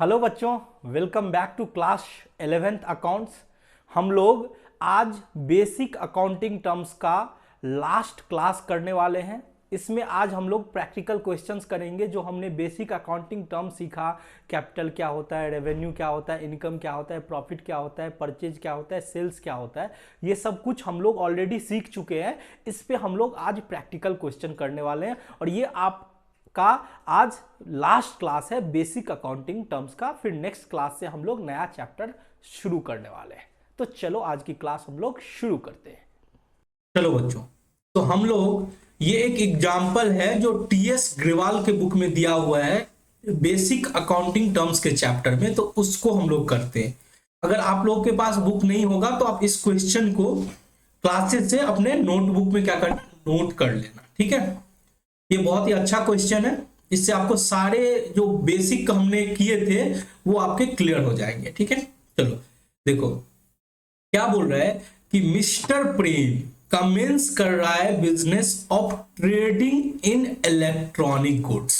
Hello बच्चों, welcome back to class 11th accounts. हम लोग आज बेसिक अकाउंटिंग टर्म्स का लास्ट क्लास करने वाले हैं। इसमें आज हम लोग प्रैक्टिकल क्वेश्चंस करेंगे जो हमने बेसिक अकाउंटिंग टर्म सीखा। कैपिटल क्या होता है, रेवेन्यू क्या होता है, इनकम क्या होता है, प्रॉफिट क्या होता है, परचेज क्या होता है, सेल्स क्या होता है, ये सब कुछ हम लोग ऑलरेडी सीख चुके हैं। इस पे हम लोग आज प्रैक्टिकल क्वेश्चन करने वाले हैं और ये आप का आज लास्ट क्लास है बेसिक अकाउंटिंग टर्म्स का। फिर नेक्स्ट क्लास से हम लोग नया चैप्टर शुरू करने वाले हैं। तो चलो आज की क्लास हम लोग शुरू करते हैं। चलो बच्चों, तो हम लोग ये एक एग्जाम्पल है जो टीएस ग्रेवाल के बुक में दिया हुआ है बेसिक अकाउंटिंग टर्म्स के चैप्टर में, तो उसको हम लोग करते हैं। अगर आप लोगों के पास बुक नहीं होगा तो आप इस क्वेश्चन को क्लासेस से अपने नोटबुक में क्या कर नोट कर लेना, ठीक है। ये बहुत ही अच्छा क्वेश्चन है, इससे आपको सारे जो बेसिक हमने किए थे वो आपके क्लियर हो जाएंगे, ठीक है। चलो देखो क्या बोल रहा है कि मिस्टर प्रेम कमेंस कर रहा है business of trading in electronic goods.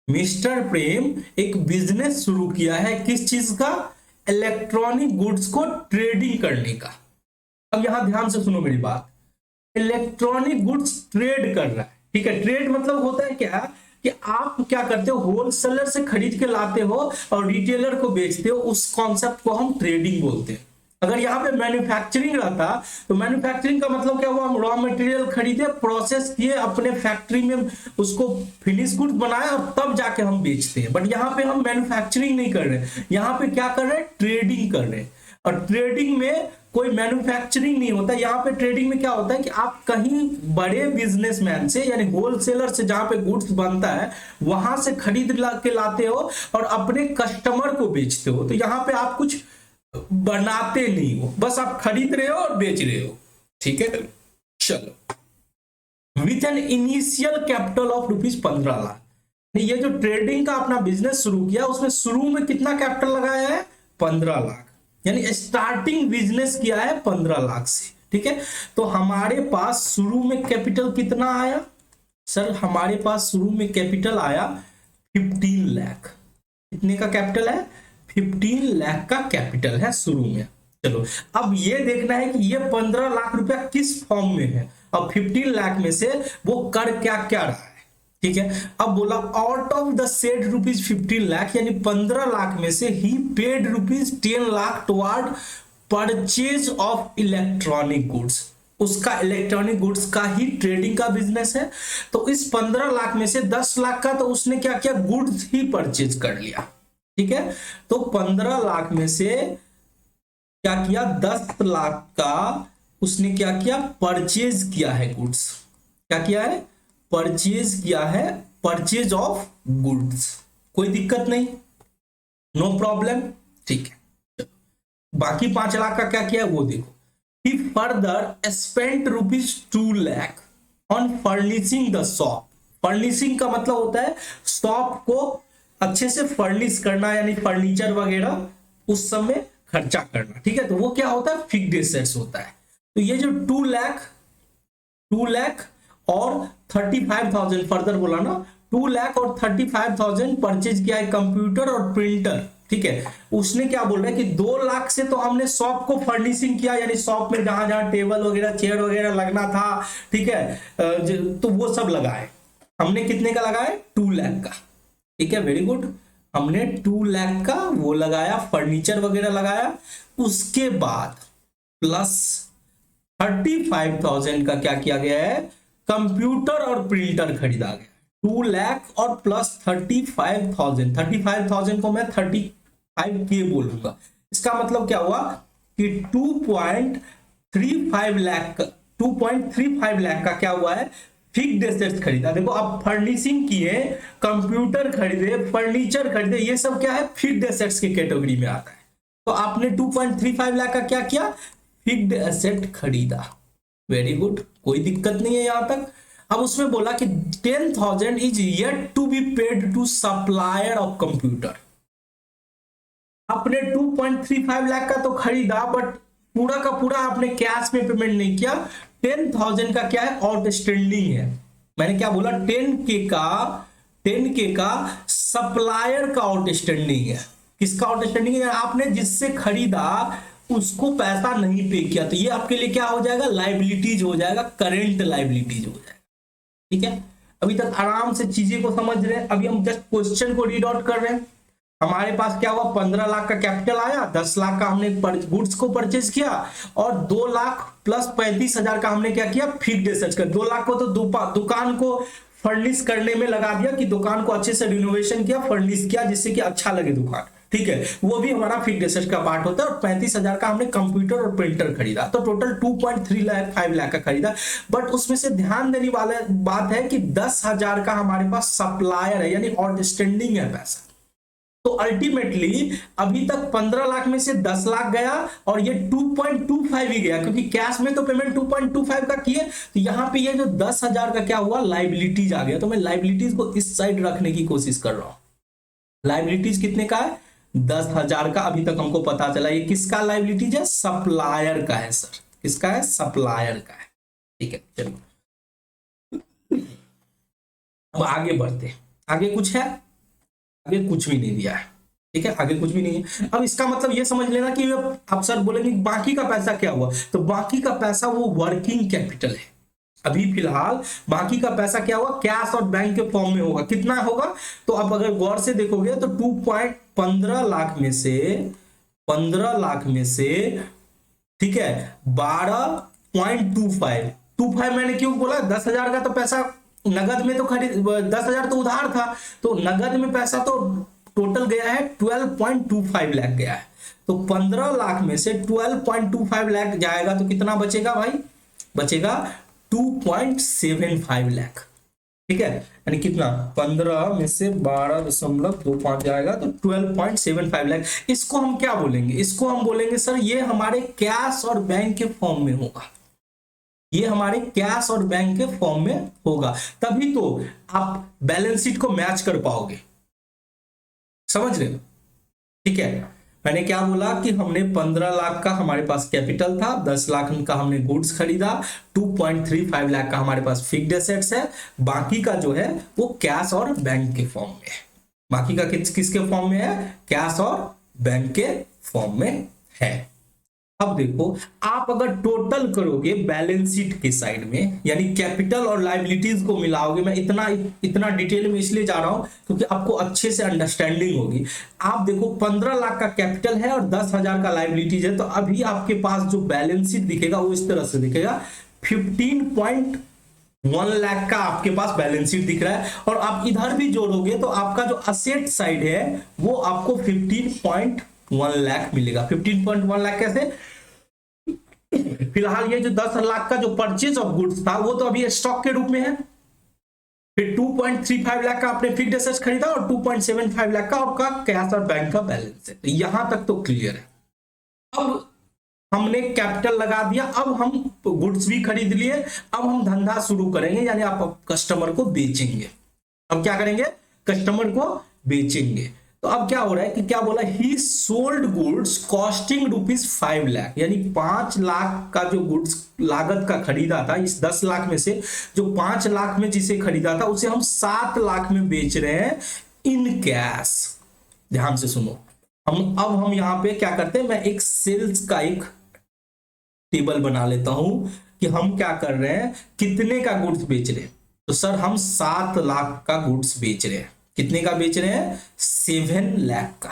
Mr Prem एक बिजनेस शुरू किया है, किस चीज का? इलेक्ट्रॉनिक गुड्स को ट्रेडिंग करने का। अब यहां ध्यान से सुनो मेरी बात। इलेक्ट्रॉनिक गुड्स ट्रेड कर रहा है, ठीक है। ट्रेड मतलब होता है क्या कि आप क्या करते हो, होलसेलर से खरीद के लाते हो और रिटेलर को बेचते हो, उस कॉन्सेप्ट को हम ट्रेडिंग बोलते हैं। अगर यहाँ पे मैन्युफैक्चरिंग रहता तो मैन्युफैक्चरिंग का मतलब क्या हुआ, हम रॉ मटेरियल खरीदे, प्रोसेस किए, अपने फैक्ट्री में उसको फिनिश गुड्स बनाए और तब जाके हम बेचते हैं। बट यहाँ पे हम मैन्युफैक्चरिंग नहीं कर रहे, यहाँ पे क्या कर रहे हैं, ट्रेडिंग कर रहे हैं। और ट्रेडिंग में कोई मैन्युफैक्चरिंग नहीं होता। यहाँ पे ट्रेडिंग में क्या होता है कि आप कहीं बड़े बिजनेसमैन से यानी होलसेलर से जहां पे गुड्स बनता है वहां से खरीद के लाते हो और अपने कस्टमर को बेचते हो। तो यहाँ पे आप कुछ बनाते नहीं हो, बस आप खरीद रहे हो और बेच रहे हो, ठीक है। चलो, with an initial capital of ₹15 lakh. ये जो ट्रेडिंग का अपना बिजनेस शुरू किया उसमें शुरू में कितना कैपिटल लगाया है? 15 लाख, यानी स्टार्टिंग बिजनेस किया है 15 लाख से, ठीक है। तो हमारे पास शुरू में कैपिटल कितना आया? सर हमारे पास शुरू में कैपिटल आया 15 लाख। कितने का कैपिटल है? 15 लाख का कैपिटल है शुरू में। चलो अब ये देखना है कि ये 15 लाख रुपया किस फॉर्म में है और 15 लाख में से वो कर क्या क्या रहा है, ठीक है। अब बोला out of the said ₹15 lakh, यानी 15 लाख में से ही paid ₹10 lakh toward purchase of electronic goods. उसका इलेक्ट्रॉनिक गुड्स का ही ट्रेडिंग का बिजनेस है। तो इस 15 लाख में से 10 लाख का तो उसने क्या किया, गुड्स ही परचेज कर लिया, ठीक है। तो 15 लाख में से क्या किया, 10 लाख का उसने क्या किया, परचेज किया है गुड्स। क्या किया है? परचेज किया है, परचेज ऑफ गुड्स। कोई दिक्कत नहीं, नो प्रॉब्लम, ठीक है। बाकी 5 लाख का क्या किया है वो देखो। He further spent ₹2 lakh on furnishing the shop. Furnishing का मतलब होता है शॉप को अच्छे से फर्निश करना, यानी फर्नीचर वगैरह उस समय खर्चा करना, ठीक है। तो वो क्या होता है, फिक्स्ड एसेट्स होता है। तो ये जो 2 लाख और 35,000 फर्दर बोला ना, 2 लाख और 35,000 परचेज किया है कंप्यूटर और प्रिंटर, ठीक है। उसने क्या बोल रहा है कि 2 लाख से तो हमने शॉप को फर्निशिंग किया, यानी शॉप में जहां जहां टेबल वगैरह चेयर वगैरह लगना था, ठीक है, तो वो सब लगाए। हमने कितने का लगाया? 2 लाख का, ठीक है, वेरी गुड। हमने 2 लाख का वो लगाया, फर्नीचर वगैरह लगाया। उसके बाद प्लस 35,000 का क्या किया गया है, कंप्यूटर और प्रिंटर खरीदा गया। 2 लाख और प्लस 35,000, 35,000 को मैं 35K बोलूंगा। इसका मतलब क्या हुआ कि 2.35 लाख का 2.35 लाख का क्या हुआ है, फिक्स्ड एसेट्स खरीदा। देखो अब फर्निशिंग किए, कंप्यूटर खरीदे, फर्नीचर खरीदे, ये सब क्या है, फिक्स्ड एसेट्स की कैटेगरी में आता है। तो आपने 2.35 लाख का क्या किया, फिक्स्ड एसेट खरीदा। वेरी गुड, कोई दिक्कत नहीं है यहां तक। अब उसमें बोला कि 10,000 is yet to be paid to supplier of computer. आपने 2.35 लाख का तो खरीदा, बट पूरा का पूरा आपने कैश में पेमेंट नहीं किया। 10,000 का क्या है, आउटस्टैंडिंग है। मैंने क्या बोला, 10K का सप्लायर का आउटस्टैंडिंग है। किसका आउटस्टैंडिंग है? आपने जिससे खरीदा उसको पैसा नहीं पे किया, तो ये आपके लिए क्या हो जाएगा? लाइबिलिटीज हो जाएगा, करेंट लाइबिलिटीज हो जाएगा। ठीक है, अभी तक आराम से चीजें को समझ रहे हैं। अभी हम जस्ट क्वेश्चन को रीड आउट कर रहे हैं। हमारे पास क्या हुआ? 15 लाख का कैपिटल आया, 10 लाख का हमने गुड्स को परचेज किया, और 2 लाख प्लस 35,000 का हमने क्या किया? फिक्स्ड एसेट्स का। 2 लाख को तो दुकान को फर्निश करने में लगा दिया, कि दुकान को अच्छे से रिनोवेशन किया, फर्निश किया, जिससे कि अच्छा लगे दुकान। ठीक है, वो भी हमारा फिक्स्ड एसेट का पार्ट होता है। और 35,000 का हमने कंप्यूटर और प्रिंटर खरीदा, तो टोटल 2.3 लाख 5 लाख का खरीदा। बट उसमें से ध्यान देने वाला बात है कि 10,000 का हमारे पास सप्लायर है, यानी आउटस्टैंडिंग है पैसा। तो अल्टीमेटली अभी तक 15 लाख में से 10 लाख गया, और ये 2.25 ही गया, क्योंकि कैश में तो पेमेंट 2.25 का किए। तो यहां पे ये जो 10,000 का क्या हुआ? लाइबिलिटीज आ गया। तो मैं लाइबिलिटीज को इस साइड रखने की कोशिश कर रहा हूं। लाइबिलिटीज कितने का है? 10,000 का। अभी तक हमको पता चला ये किसका लाइबिलिटीज है? सप्लायर का है सर। किसका है? सप्लायर का है। ठीक है, चलो अब आगे बढ़ते। आगे कुछ है? आगे कुछ भी नहीं दिया है। ठीक है, आगे कुछ भी नहीं है। अब इसका मतलब ये समझ लेना कि आप सर बोलेंगे बाकी का पैसा क्या हुआ, तो बाकी का पैसा वो वर्किंग कैपिटल है। अभी फिलहाल बाकी का पैसा क्या हुआ? कैश और बैंक के फॉर्म में होगा। कितना होगा? तो अब अगर गौर से देखोगे तो 2.15 लाख में से 15 लाख में से, ठीक है, 12.25 मैंने क्यों बोला? 10,000 का तो पैसा नगद में तो खरीद, 10,000 तो उधार था, तो नगद में पैसा तो टोटल गया है 12.25 लाख गया है। तो 15 लाख में से 12.25 लाख जाएगा तो कितना बचेगा भाई? बचेगा 2.75 लाख। ठीक है, यानी कितना? 15 में से 12.25 जाएगा तो 12.75 लाख। इसको हम क्या बोलेंगे? इसको हम बोलेंगे सर ये हमारे कैश और बैंक के फॉर्म में होगा। ये हमारे कैश और बैंक के फॉर्म में होगा, तभी तो आप बैलेंस शीट को मैच कर पाओगे। समझ रहे हो? ठीक है, मैंने क्या बोला कि हमने 15 लाख का हमारे पास कैपिटल था, 10 लाख का हमने गुड्स खरीदा, 2.35 लाख का हमारे पास फिक्स्ड एसेट्स है, बाकी का जो है वो कैश और बैंक के फॉर्म में है। बाकी का किसके फॉर्म में है? कैश और बैंक के फॉर्म में है। अब देखो, आप अगर टोटल करोगे बैलेंस शीट के साइड में, यानी कैपिटल और लायबिलिटीज को मिलाओगे, मैं इतना डिटेल में इसलिए जा रहा हूं क्योंकि आपको अच्छे से अंडरस्टैंडिंग होगी। आप देखो 15 लाख का कैपिटल है और 10,000 का लायबिलिटीज है, तो अभी आपके पास जो बैलेंस शीट दिखेगा वो इस तरह से दिखेगा। 15.1 लाख का आपके पास बैलेंस शीट दिख रहा है, और आप इधर भी जोड़ोगे तो आपका जो असेट साइड है वो आपको 15.1 लाख मिलेगा। 15.1 लाख कैसे? फिलहाल ये जो 10 लाख का जो परचेज ऑफ गुड्स था वो तो अभी स्टॉक के रूप में है। फिर 2.35 लाख का आपने फिक्स्ड एसेट्स खरीदा, और 2.75 लाख का आपका कैश और बैंक का बैलेंस है। यहां तक तो क्लियर है। अब हमने कैपिटल लगा दिया, अब हम गुड्स भी खरीद लिए, अब हम धंधा शुरू करेंगे, यानी आप कस्टमर को बेचेंगे। अब क्या करेंगे? कस्टमर को बेचेंगे। तो अब क्या हो रहा है कि क्या बोला? ही सोल्ड गुड्स कॉस्टिंग ₹5 लाख, यानी 5 लाख का जो गुड्स लागत का खरीदा था, इस 10 लाख में से जो 5 लाख में जिसे खरीदा था उसे हम 7 लाख में बेच रहे हैं इन कैश। ध्यान से सुनो, अब हम यहां पे क्या करते हैं, मैं एक सेल्स का एक टेबल बना लेता हूं कि हम क्या कर रहे हैं, कितने का गुड्स बेच रहे हैं। तो सर हम 7 लाख का गुड्स बेच रहे हैं। कितने का बेच रहे हैं? 7 लाख का।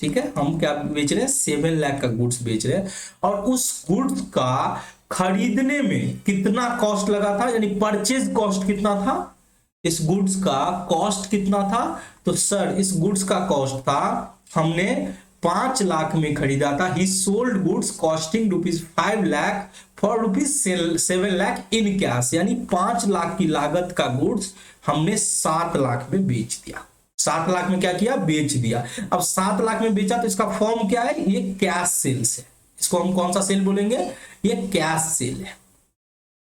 ठीक है, हम क्या बेच रहे हैं? 7 लाख का गुड्स बेच रहे हैं। और उस गुड्स का खरीदने में कितना कॉस्ट लगा था, यानी परचेज कॉस्ट कितना था? इस गुड्स का कॉस्ट कितना था? तो सर इस गुड्स का कॉस्ट था, हमने 5 लाख में खरीदा था। ही sold goods costing ₹5 lakh for ₹7 lakh in cash, यानी 5 लाख की लागत का गुड्स हमने 7 लाख में बेच दिया। 7 लाख में क्या किया? बेच दिया। अब 7 लाख में बेचा तो इसका फॉर्म क्या है? ये कैश सेल्स है। इसको हम कौन सा सेल बोलेंगे? ये कैश सेल है।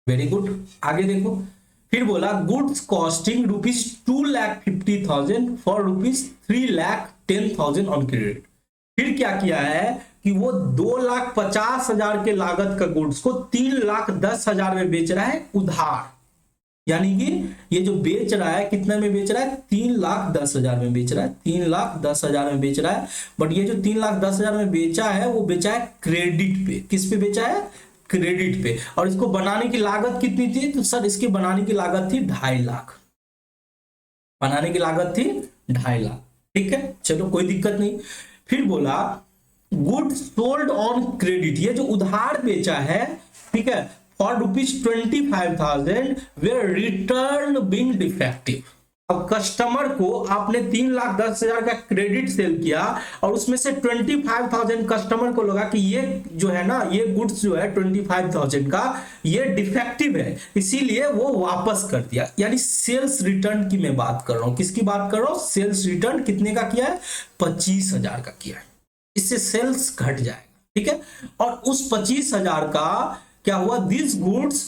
वेरी गुड, आगे देखो, फिर बोला goods costing ₹2,50,000 for ₹3,10,000 on credit. फिर क्या किया है कि वो 2,50,000 के लागत का गुड्स को 3,10,000 में बेच रहा है उधार, यानी कि ये जो बेच रहा है कितने में बेच रहा है, 3,10,000 में बेच रहा है, 3,10,000 में बेच रहा है। बट ये जो 3,10,000 में बेचा है वो बेचा है क्रेडिट पे। किस पे बेचा है, क्रेडिट पे। और इसको बनाने की लागत कितनी थी, तो सर इसकी बनाने की लागत थी 2.5 लाख, बनाने की लागत थी 2.5 लाख। ठीक है, चलो कोई दिक्कत नहीं। फिर बोला गुड सोल्ड ऑन क्रेडिट, ये जो उधार बेचा है, ठीक है, for ₹25,000 were return being defective. अब कस्टमर को आपने 3,10,000 का क्रेडिट सेल किया और उसमें से 25,000 कस्टमर को लगा कि ये जो है ना, ये गुड्स जो है 25,000 का ये डिफेक्टिव है, इसीलिए वो वापस कर दिया। यानी सेल्स रिटर्न की मैं बात कर रहा हूं। किसकी बात कर रहा हूं, सेल्स रिटर्न कितने का किया है, 25,000 का किया है। इससे सेल्स घट जाएगा। ठीक है, और उस 25,000 का क्या हुआ, दिस गुड्स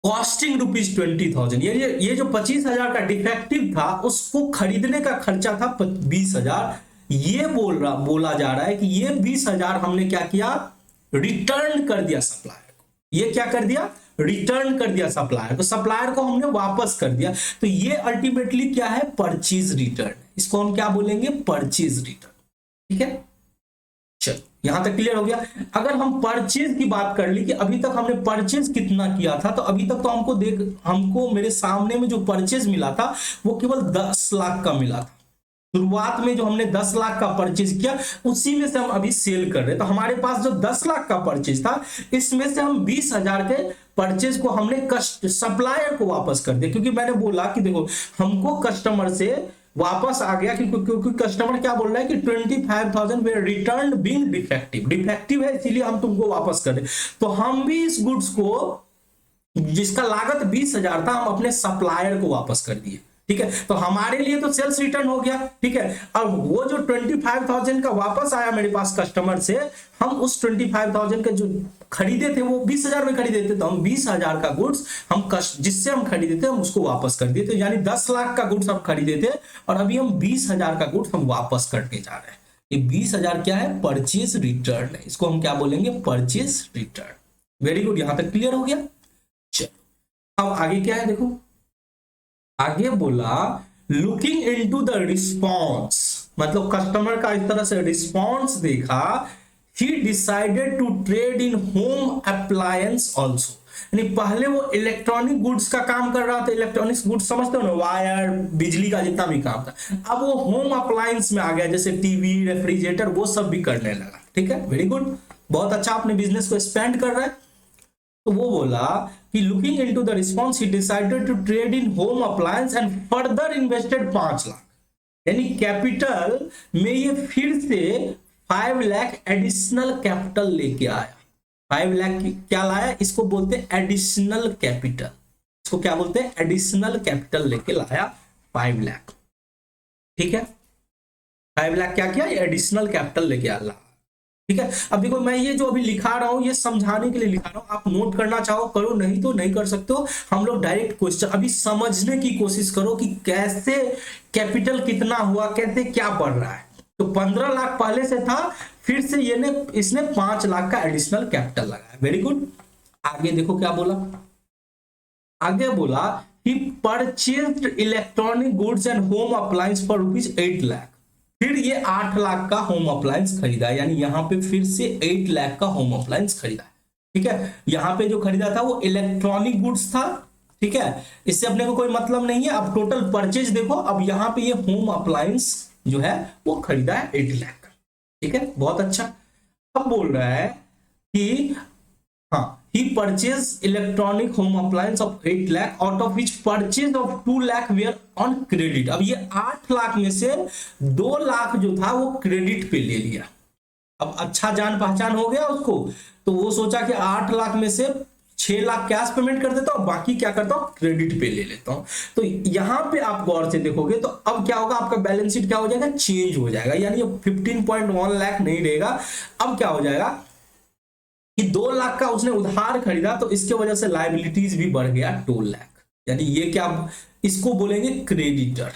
कॉस्टिंग ₹20,000। ये जो 25,000 का डिफेक्टिव था उसको खरीदने का खर्चा था 20,000। ये बोला जा रहा है कि ये 20,000 हमने क्या किया, रिटर्न कर दिया सप्लायर को। ये क्या कर दिया, रिटर्न कर दिया सप्लायर को, सप्लायर को हमने वापस कर दिया। तो ये अल्टीमेटली क्या है, परचेज रिटर्न। इसको हम क्या बोलेंगे, परचेज रिटर्न। ठीक है, चलो यहां तक क्लियर हो गया। अगर हम परचेज की बात कर ली कि अभी तक हमने परचेज कितना किया था, तो अभी तक तो हमको मेरे सामने में जो परचेज मिला था वो केवल 10 लाख का मिला था। शुरुआत में जो हमने 10 लाख का परचेज किया उसी में से हम अभी सेल कर रहे। तो हमारे पास जो 10 लाख का परचेज था इसमें से हम 20,000 के परचेज को हमने सप्लायर को वापस कर दिया। क्योंकि मैंने बोला कि देखो हमको कस्टमर से वापस आ गया, क्योंकि कस्टमर क्या बोल रहा है कि 25,000 were return being defective, defective है इसीलिए हम तुमको वापस कर दे। तो हम भी इस गुड्स को जिसका लागत 20,000 था हम अपने सप्लायर को वापस कर दिए। ठीक है, तो हमारे लिए तो सेल्स रिटर्न हो गया। ठीक है, अब वो जो 25,000 का वापस आया मेरे पास कस्टमर से, हम उस 25,000 के जो खरीदे थे वो 20,000 में खरीदे थे, तो हम 20,000 का गुड्स हम जिससे हम खरीदे थे हम उसको वापस कर दिए थे। यानी 10 लाख का गुड्स हम खरीदे थे और अभी हम 20,000 का गुड्स हम वापस करने जा रहे हैं। ये 20,000 क्या है, परचेज रिटर्न है। इसको हम क्या बोलेंगे, परचेज रिटर्न। वेरी गुड, यहां तक क्लियर हो गया। चलो अब आगे क्या है, देखो आगे बोला लुकिंग इनटू द रिस्पॉन्स, मतलब कस्टमर का इस तरह से रिस्पॉन्स देखा, he decided to trade in home appliance also। यानी पहले वो इलेक्ट्रॉनिक गुड्स का काम कर रहा था, इलेक्ट्रॉनिक्स गुड्स समझते हो ना, वायर बिजली का जितना भी काम था, अब वो होम अप्लायंस में आ गया, जैसे टीवी रेफ्रिजरेटर वो सब भी करने लगा। ठीक है, वेरी गुड, बहुत अच्छा अपने बिजनेस को एक्सपेंड कर रहा है। तो वो बोला कि looking into the response he decided to trade in home appliance and further invested 5 lakh. यानी कैपिटल में ये फिर से 5 लाख एडिशनल कैपिटल लेके आया। 5 लाख क्या लाया, इसको बोलते हैं एडिशनल कैपिटल। इसको क्या बोलते हैं, एडिशनल कैपिटल लेके लाया 5 लाख। ठीक है, 5 लाख क्या किया, एडिशनल कैपिटल लेके आया। ठीक है, अब देखो मैं ये जो अभी लिखा रहा हूं ये समझाने के लिए लिखा रहा हूं, आप नोट करना चाहो करो, नहीं तो नहीं कर सकते हो। हम लोग डायरेक्ट क्वेश्चन अभी समझने की कोशिश करो कि कैसे कैपिटल कितना हुआ, कैसे क्या बढ़ रहा है। तो 15 लाख पहले से था, फिर से इसने 5 लाख का एडिशनल कैपिटल लगाया। वेरी गुड, आगे देखो क्या बोला, आगे बोला he purchased electronic goods and home appliance for ₹8 lakh. फिर ये 8 लाख का होम अप्लायंस खरीदा, यानी यहां पे फिर से 8 लाख का होम अप्लायंस खरीदा। ठीक है, यहां पे जो खरीदा था वो इलेक्ट्रॉनिक गुड्स था। ठीक है, इससे अपने को कोई मतलब नहीं है। अब टोटल परचेज देखो, अब यहां पे ये होम अप्लायंस जो है वो खरीदा है 8 लाख का। ठीक है, बहुत अच्छा। अब बोल रहा है कि हाँ, he purchased electronic home appliance of 8 lakh out of which purchase of 2 lakh were on credit। अब ये 8 लाख में से 2 लाख जो था वो क्रेडिट पे ले लिया। अब अच्छा जान पहचान हो गया उसको, तो वो सोचा कि 8 लाख में से 6 लाख कैश पेमेंट कर देता हूं, बाकी क्या करता हूं, क्रेडिट पे ले लेता हूं। तो यहां पे आप गौर से देखोगे तो अब क्या होगा, आपका बैलेंस शीट क्या हो जाएगा, चेंज हो जाएगा। यानी 15.1 लाख नहीं रहेगा, अब क्या हो जाएगा कि 2 लाख का उसने उधार खरीदा, तो इसके वजह से लायबिलिटीज भी बढ़ गया 2 लाख। यानी ये क्या, इसको बोलेंगे क्रेडिटर।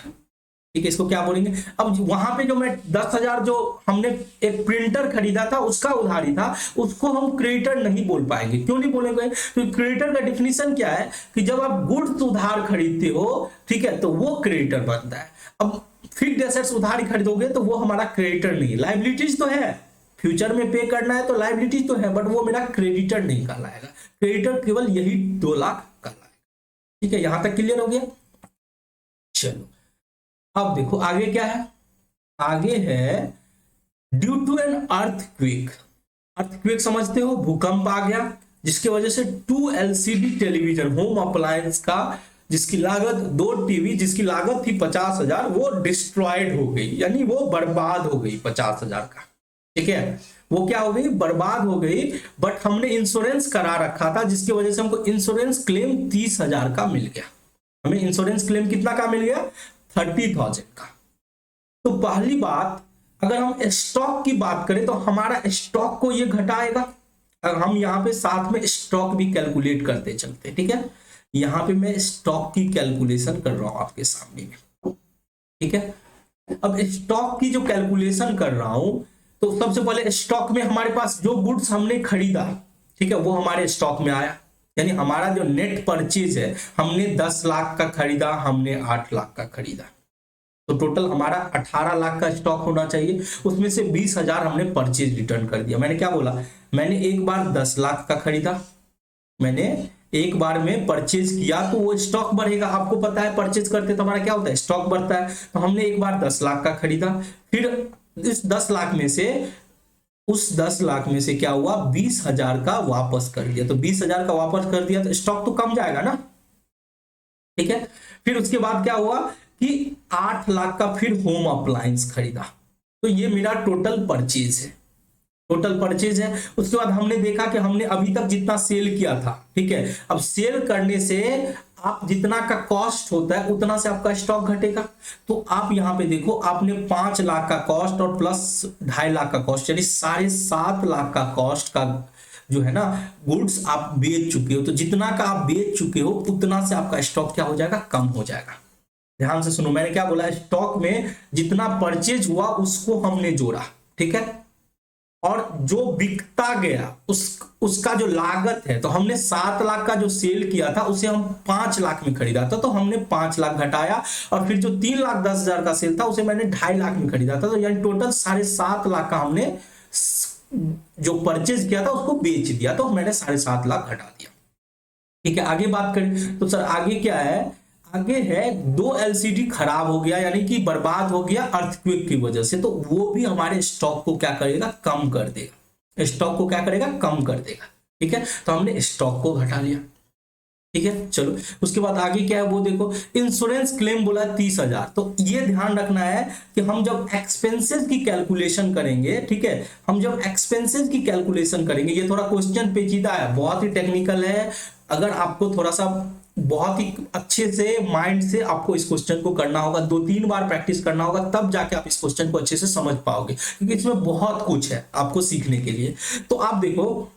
ठीक है, इसको क्या बोलेंगे। अब वहां पे जो मैं 10,000 जो हमने एक प्रिंटर खरीदा था उसका उधारी था, उसको हम क्रेडिटर नहीं बोल पाएंगे। क्यों नहीं बोलेंगे? तो क्रेडिटर का डिफिनीशन क्या है कि जब आप गुड्स उधार खरीदते हो, ठीक है, तो वो क्रेडिटर बनता है। अब फिक्स्ड एसेट्स उधारी खरीदोगे तो वो हमारा क्रेडिटर नहीं है, लाइबिलिटीज तो है, फ्यूचर में पे करना है तो लाइबिलिटीज तो है, बट वो मेरा क्रेडिटर नहीं कहलाएगा। क्रेडिटर केवल यही 2 लाख कहलाएगा। ठीक है, यहां तक क्लियर हो गया। चलो अब देखो आगे क्या है। आगे है due to an earthquake. Earthquake समझते हो, भूकंप आ गया जिसकी वजह से 2 एलसीडी टेलीविजन होम अप्लायंस का, जिसकी लागत 2 टीवी जिसकी लागत थी 50,000, वो डिस्ट्रॉयड हो गई, यानी वो बर्बाद हो गई 50,000 का। ठीक है, वो क्या हो गई, बर्बाद हो गई। बट हमने इंश्योरेंस करा रखा था जिसकी वजह से हमको इंश्योरेंस क्लेम 30,000 का मिल गया। हमें इंश्योरेंस क्लेम कितना का मिल गया, 30,000 का। तो पहली बात, अगर हम स्टॉक की बात करें तो हमारा स्टॉक को ये घटाएगा। अगर हम यहाँ पे साथ में स्टॉक भी कैलकुलेट करते चलते, ठीक है, यहाँ पे मैं स्टॉक की कैलकुलेशन कर रहा हूं आपके सामने में। ठीक है, अब स्टॉक की जो कैलकुलेशन कर रहा हूं, तो सबसे पहले स्टॉक में हमारे पास जो गुड्स हमने खरीदा, ठीक है, वो हमारे स्टॉक में आया। यानी हमारा जो नेट परचेज है, हमने 10 लाख का खरीदा, हमने 8 लाख का खरीदा, तो टोटल हमारा 18 लाख का स्टॉक होना चाहिए। उसमें से 20,000 हमने परचेज रिटर्न कर दिया। मैंने क्या बोला, मैंने एक बार 10 लाख का खरीदा, मैंने एक बार में परचेज किया तो वो स्टॉक बढ़ेगा। आपको पता है परचेज करते तो हमारा क्या होता है, स्टॉक बढ़ता है। तो हमने एक बार 10 लाख का खरीदा, फिर इस 10 लाख में से, उस 10 लाख में से क्या हुआ, 20,000 का वापस कर दिया। तो 20,000 का वापस कर दिया तो स्टॉक तो कम जाएगा ना। ठीक है, फिर उसके बाद क्या हुआ कि 8 लाख का फिर होम अप्लायंस खरीदा। तो ये मेरा टोटल परचेज है, टोटल परचेज है। उसके बाद हमने देखा कि हमने अभी तक जितना सेल किया था, ठीक है, अब सेल करने से आप जितना का कॉस्ट होता है उतना से आपका स्टॉक घटेगा। तो आप यहां पे देखो, आपने 5 लाख का कॉस्ट और प्लस 2.5 लाख का कॉस्ट, यानी 7.5 लाख का कॉस्ट का जो है ना गुड्स आप बेच चुके हो। तो जितना का आप बेच चुके हो उतना से आपका स्टॉक क्या हो जाएगा, कम हो जाएगा। ध्यान से सुनो, मैंने क्या बोला, स्टॉक में जितना परचेज हुआ उसको हमने जोड़ा, ठीक है, और जो बिकता गया उसका जो लागत है, तो हमने 7 लाख का जो सेल किया था उसे हम 5 लाख में खरीदा था, तो हमने 5 लाख घटाया। और फिर जो 3,10,000 का सेल था उसे मैंने 2.5 लाख में खरीदा था, तो यानी टोटल 7.5 लाख का हमने जो परचेज किया था उसको बेच दिया, तो मैंने 7.5 लाख घटा दिया। ठीक है, आगे बात करें तो सर आगे क्या है, आगे है 2 एलसीडी खराब हो गया, यानी कि बर्बाद हो गया अर्थक्वेक की वजह से, तो वो भी हमारे स्टॉक को क्या करेगा, कम कर देगा। स्टॉक को क्या करेगा, कम कर देगा। ठीक है, तो हमने स्टॉक को घटा लिया। ठीक है, चलो उसके बाद आगे क्या है वो देखो, इंश्योरेंस क्लेम बोला 30,000। तो ये ध्यान रखना है कि हम जब एक्सपेंसेस की कैलकुलेशन करेंगे, ठीक है, हम जब एक्सपेंसेस की कैलकुलेशन करेंगे, ये थोड़ा क्वेश्चन पेचीदा है, बहुत ही टेक्निकल है। अगर आपको थोड़ा सा बहुत ही अच्छे से माइंड से आपको इस क्वेश्चन को करना होगा, 2-3 बार प्रैक्टिस करना होगा, तब जाके आप इस क्वेश्चन को अच्छे से समझ पाओगे, क्योंकि इसमें बहुत कुछ है आपको सीखने के लिए। तो आप देखो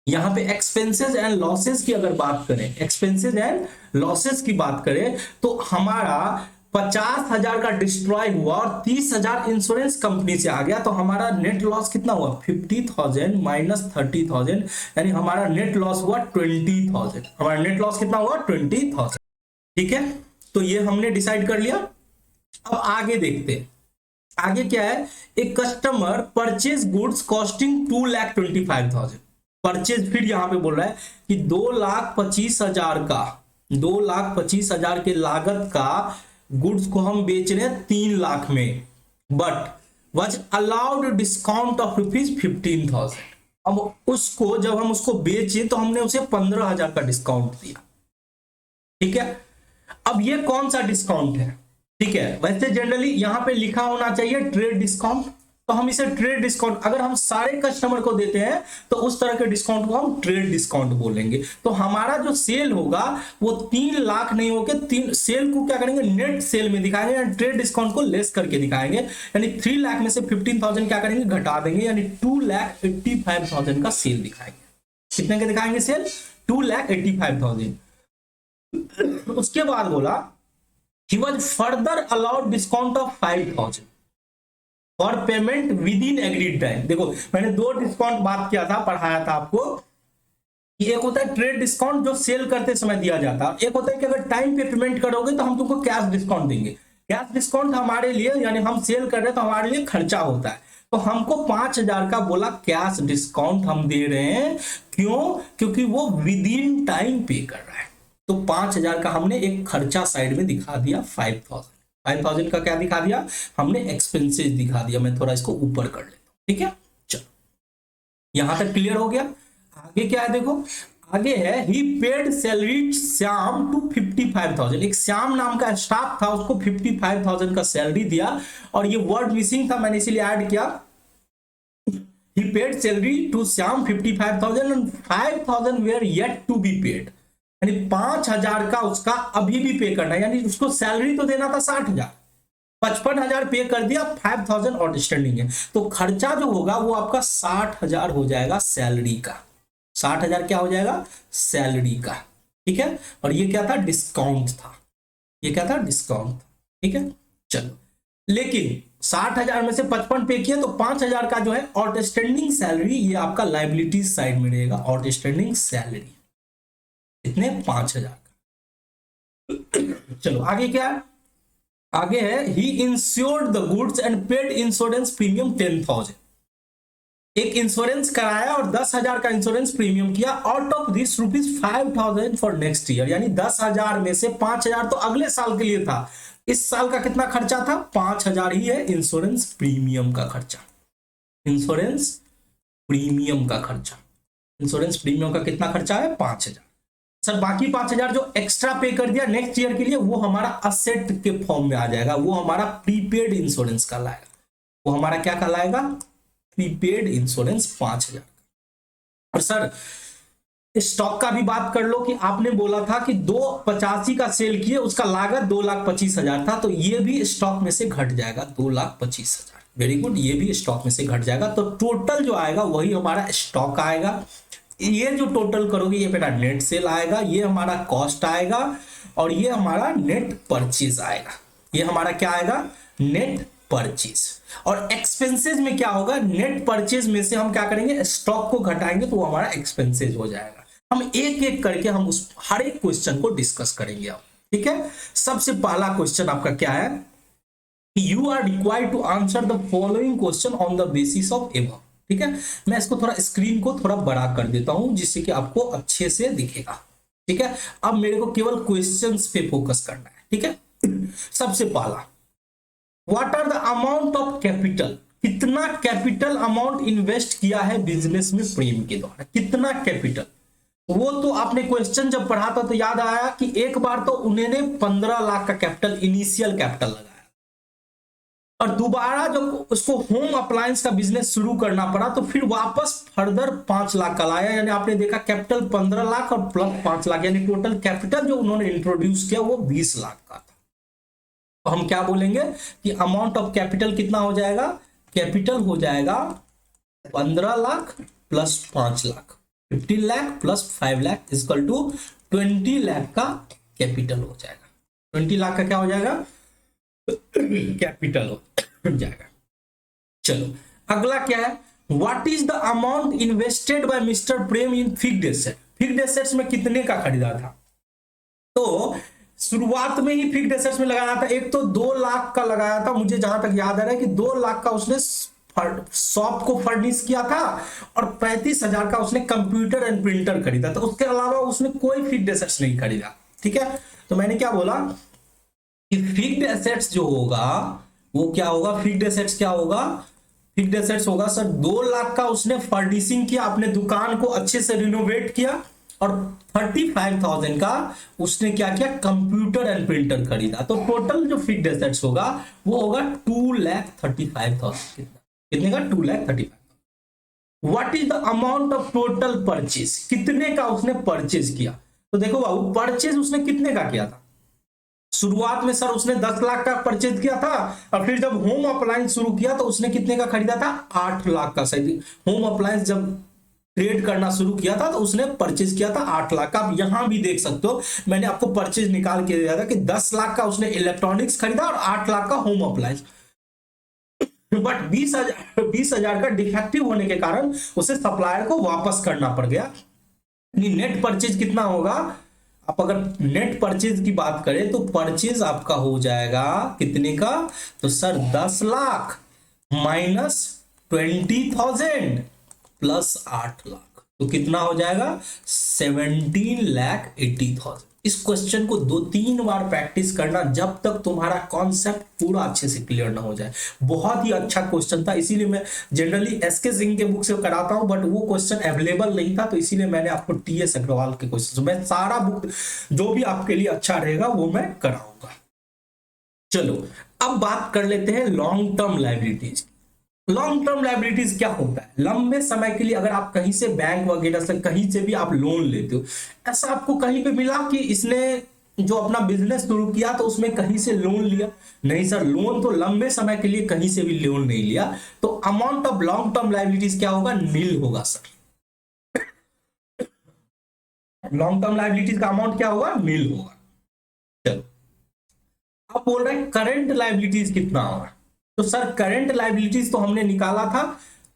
यहां पे एक्सपेंसेस एंड लॉसेस की अगर बात करें, एक्सपेंसेस एंड लॉसेस की बात करें, तो हमारा 50,000 का डिस्ट्रॉय हुआ और 30,000 इंश्योरेंस कंपनी से आ गया, तो हमारा नेट लॉस कितना हुआ, 50,000 माइनस 30,000, यानी हमारा नेट लॉस हुआ 20,000। हमारा नेट लॉस कितना हुआ, 20,000। ठीक है, तो ये हमने डिसाइड कर लिया। अब आगे देखते हैं, आगे क्या है, एक customer purchase goods costing 2,25,000। Purchase फिर यहां पे बोल रहा है कि 2,25,000 का, 2,25,000 के लागत का गुड्स को हम बेच रहे हैं 3 लाख में, but was allowed discount of ₹15,000। अब उसको जब हम उसको बेचे तो हमने उसे 15,000 का डिस्काउंट दिया। ठीक है, अब ये कौन सा डिस्काउंट है, ठीक है, वैसे जनरली यहां पे लिखा होना चाहिए ट्रेड डिस्काउंट, तो हम इसे ट्रेड डिस्काउंट, अगर हम सारे कस्टमर को देते हैं तो उस तरह के डिस्काउंट को हम ट्रेड डिस्काउंट बोलेंगे। तो हमारा जो सेल होगा वो 3 लाख नहीं होकर 3 सेल को क्या करेंगे, नेट सेल में दिखाएंगे, यानी ट्रेड डिस्काउंट को लेस करके दिखाएंगे, यानी 3 लाख में से 15,000 क्या करेंगे, घटा देंगे, यानी 2,85,000 का सेल दिखाएंगे। कितने का दिखाएंगे सेल, 2,85,000। उसके बाद बोला he was further allowed discount of 5,000 for payment with in agreed time. देखो मैंने दो डिस्काउंट बात किया था, पढ़ाया था आपको कि एक होता है ट्रेड डिस्काउंट जो सेल करते समय दिया जाता है, एक होता है कि अगर टाइम पे पेमेंट करोगे तो हम तुमको कैश डिस्काउंट देंगे। कैश डिस्काउंट हमारे लिए, यानी हम सेल कर रहे हैं तो हमारे लिए खर्चा होता है, तो हमको 5,000 का बोला कैश डिस्काउंट हम दे रहे हैं। क्यों? क्योंकि वो विद इन टाइम पे कर रहा है। तो 5,000 का हमने एक खर्चा साइड में दिखा दिया, 5,000 का क्या दिखा दिया हमने, एक्सपेंसेस दिखा दिया। मैं थोड़ा इसको ऊपर कर लेता हूं, ठीक है। चलो यहां तक क्लियर हो गया। आगे क्या है देखो, आगे है ही पेड सैलरी श्याम टू 55,000। एक श्याम नाम का स्टाफ था, उसको 55,000 का सैलरी दिया, और ये वर्ड मिसिंग था, मैंने इसीलिए ऐड किया। He paid salary to Shyam 55,000 and 5,000 were yet to be paid. यानी 5,000 का उसका अभी भी पे करना है, यानी उसको सैलरी तो देना था 60,000, 55,000 पे कर दिया, 5,000 आउटस्टैंडिंग है। तो खर्चा जो होगा वो आपका 60,000 हो जाएगा सैलरी का। 60,000 क्या हो जाएगा, सैलरी का, ठीक है। और ये क्या था, डिस्काउंट था, ये क्या था, डिस्काउंट, ठीक है। चलो लेकिन 60,000 में से 55 पे किया, तो 5,000 का जो है आउटस्टैंडिंग सैलरी, ये आपका लाइबिलिटीज साइड में रहेगा। आउटस्टैंडिंग सैलरी कितने, 5,000 का। चलो आगे क्या है, आगे है he insured the goods and paid insurance premium 10,000। एक इंश्योरेंस कराया और 10,000 का इंश्योरेंस प्रीमियम किया। Out of this ₹5,000 for next year, यानी 10,000 में से 5,000 तो अगले साल के लिए था। इस साल का कितना खर्चा था, 5,000 ही है इंश्योरेंस प्रीमियम का खर्चा। इंश्योरेंस प्रीमियम का खर्चा, इंश्योरेंस प्रीमियम का कितना खर्चा है, 5,000। सर बाकी 5,000 जो एक्स्ट्रा पे कर दिया नेक्स्ट ईयर के लिए, वो हमारा असेट के फॉर्म में आ जाएगा, वो हमारा प्रीपेड इंश्योरेंस कहलाएगा। वो हमारा क्या कहलाएगा, प्रीपेड इंश्योरेंस 5,000। और सर स्टॉक का भी बात कर लो कि आपने बोला था कि 285 का सेल किए, उसका लागत 2,25,000 था, तो ये भी स्टॉक में से घट जाएगा, 2,25,000। वेरी गुड, ये भी स्टॉक में से घट जाएगा। तो टोटल जो आएगा वही हमारा स्टॉक आएगा। ये जो टोटल करोगे ये बेटा नेट सेल आएगा, ये हमारा कॉस्ट आएगा, और ये हमारा नेट परचेज आएगा। ये हमारा क्या आएगा, नेट परचेज। और एक्सपेंसेस में क्या होगा, नेट परचेज में से हम क्या करेंगे, स्टॉक को घटाएंगे, तो वो हमारा एक्सपेंसेस हो जाएगा। हम एक एक करके हम उस हर एक क्वेश्चन को डिस्कस करेंगे अब, ठीक है। सबसे पहला क्वेश्चन आपका क्या है, you are required to answer the following question on the basis of above. ठीक है, मैं इसको थोड़ा स्क्रीन को थोड़ा बड़ा कर देता हूं जिससे कि आपको अच्छे से दिखेगा। ठीक है, अब मेरे को केवल क्वेश्चंस पे फोकस करना है। ठीक है, सबसे पहला, what are the amount of capital, कितना कैपिटल अमाउंट इन्वेस्ट किया है बिजनेस में प्रेम के द्वारा, कितना कैपिटल। वो तो आपने क्वेश्चन जब पढ़ा था तो याद आया कि एक बार तो उन्होंने 15 लाख का कैपिटल, इनिशियल कैपिटल लगाया, और दोबारा जब उसको होम अप्लायंस का बिजनेस शुरू करना पड़ा तो फिर वापस फर्दर 5 लाख का लाया। यानी आपने देखा कैपिटल 15 लाख और प्लस 5 लाख, यानी टोटल कैपिटल जो उन्होंने इंट्रोड्यूस किया वो 20 लाख का था। तो हम क्या बोलेंगे कि अमाउंट ऑफ कैपिटल कितना हो जाएगा, कैपिटल हो जाएगा 15 lakh plus 5 lakh, 15 lakh plus 5 lakh equal to 20 lakh का कैपिटल हो जाएगा। 20 लाख का क्या हो जाएगा, कैपिटल हो जाएगा। चलो अगला क्या है, what is the amount invested bye mister Prem in fixed asset. Fixed assets में कितने का खरीदा था, तो शुरुआत में ही फिक्स्ड एसेट्स में लगाया था। एक तो 2 लाख का लगाया था, मुझे जहां तक याद आ रहा है कि 2 लाख का उसने शॉप को फर्निश किया था, और 35,000 का उसने कंप्यूटर एंड प्रिंटर खरीदा था। उसके अलावा उसने कोई फिक्स्ड एसेट्स नहीं खरीदा। ठीक है, तो मैंने क्या बोला कि फिक्स्ड एसेट्स जो होगा वो क्या होगा, फिक्स्ड एसेट्स क्या होगा, फिक्स्ड एसेट्स होगा सर 2 लाख का उसने फर्निशिंग किया, अपने दुकान को अच्छे से रिनोवेट किया, और 35,000 का उसने क्या किया, कंप्यूटर एंड प्रिंटर खरीदा। तो टोटल जो फिक्स्ड एसेट्स होगा वो होगा 2,35,000। कितने का, 2,35,000। What is the amount of total purchase, कितने का उसने परचेज किया। तो देखो बाबू, परचेज उसने कितने का किया था, शुरुआत में सर उसने 10 लाख का परचेज किया था, और फिर जब होम अप्लायंस शुरू किया तो उसने कितने का खरीदा था, 8 लाख का। सही, होम अप्लायंस जब ट्रेड करना शुरू किया था तो उसने परचेज किया था 8 लाख का। आप यहां भी देख सकते हो, मैंने आपको परचेज निकाल के दिया था कि 10 लाख का उसने इलेक्ट्रॉनिक्स खरीदा और 8 लाख का होम अप्लायंस। बट 20,000 का डिफेक्टिव होने के कारण उसे सप्लायर को वापस करना पड़ गया। नेट परचेज कितना होगा? आप अगर नेट परचेज की बात करें तो परचेज आपका हो जाएगा कितने का? तो sir 10 lakh minus 20,000 plus 8 lakh, तो कितना हो जाएगा? 17,80,000। इस क्वेश्चन को 2-3 बार प्रैक्टिस करना जब तक तुम्हारा कॉन्सेप्ट पूरा अच्छे से क्लियर ना हो जाए। बहुत ही अच्छा क्वेश्चन था, इसीलिए मैं जनरली एसके सिंह के बुक से कराता हूं, बट वो क्वेश्चन अवेलेबल नहीं था, तो इसीलिए मैंने आपको टीएस अग्रवाल के क्वेश्चन, मैं सारा बुक जो भी आपके लिए अच्छा रहेगा वो मैं कराऊंगा। चलो अब बात कर लेते हैं long term liabilities. Long term liabilities क्या होता है? लंबे समय के लिए अगर आप कहीं से बैंक वगैरह से कहीं से भी आप लोन लेते हो, ऐसा आपको कहीं पे मिला कि इसने जो अपना बिजनेस शुरू किया तो उसमें कहीं से लोन लिया? नहीं सर, लोन तो लंबे समय के लिए कहीं से भी लोन नहीं लिया, तो amount of long term liabilities क्या होगा? नील होगा सर। लॉन्ग टर्म लायबिलिटीज का अमाउंट क्या होगा? नील होगा। चलो अब बोल रहे हैं करंट लायबिलिटीज कितना होगा? तो सर करंट लायबिलिटीज तो हमने निकाला था।